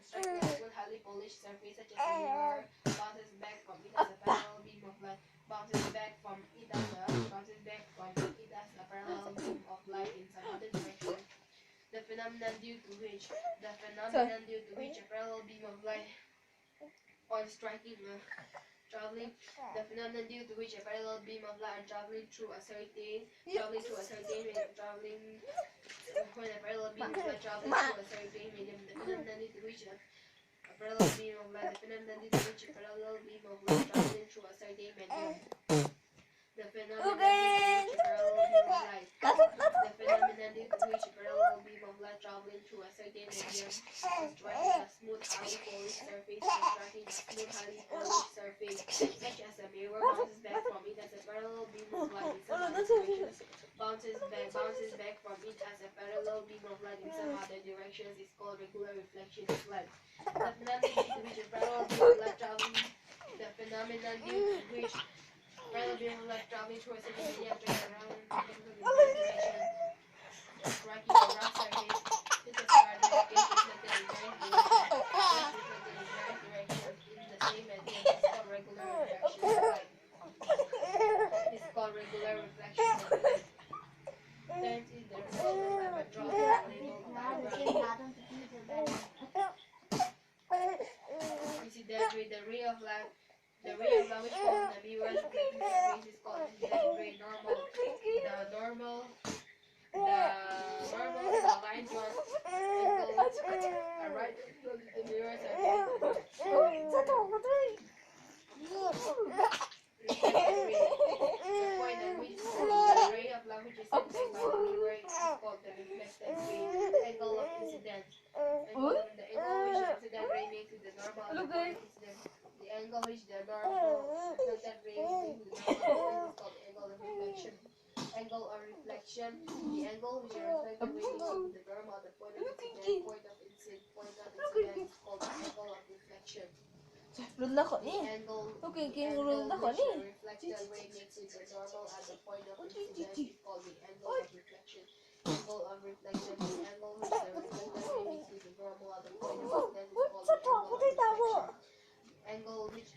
striking a smooth, highly polished surface such as a mirror, bounces back from it as a parallel beam of light, bounces back from it as a parallel beam of light in some other direction. The phenomenon due to which a parallel beam of light on striking a traveling the phenomenon due to which a parallel beam of light traveling through a certain when a parallel beam of light traveling through a certain medium, the phenomenon due to which a parallel beam of light, the phenomenon due to which a parallel beam of light traveling through a certain medium, the phenomenon due to which a parallel beam of light, the phenomenon due to which a parallel beam of light traveling through a certain medium, striking a smooth, highly polished surface, such as a mirror, bounces back from it as a parallel beam of light in some other directions, bounces back from it as a parallel beam of light in some other directions is called regular reflection of light. The phenomenon due to which a parallel beam of light traveling, the phenomenon due to which parallel beam of light traveling through a certain medium turns around in one direction, striking a rough surface. This is cardinal is reflected in various directions in the same medium. It's called regular reflection of light. It's called regular reflection of light. Lens is the reflection of light by drawing a label diagram. Incident ray, the ray of light which falls on the mirror's reflecting surface is called incident ray. Normal. The normal is a line drawn angle a right angle to the mirror surface. Reflected ray. The point at which the ray of light which is sent back by the mirror is called the reflected ray. Angle of incidence. The angle which the incident ray makes with the normal at the point of incidence. The angle which the normal reflected ray makes with the normal at the point is called the angle of reflection. Angle of reflection. The angle which the reflected ray makes with the normal at the point of incidence is called the angle of reflection. Run na ko The ni. angle Okay, which run na ko ni. the reflected ray makes with the normal at the point of incidence is called the angle of reflection. Angle of reflection. The angle which the reflected ray makes with the normal at the point of incidence is called the angle of reflection. Angle which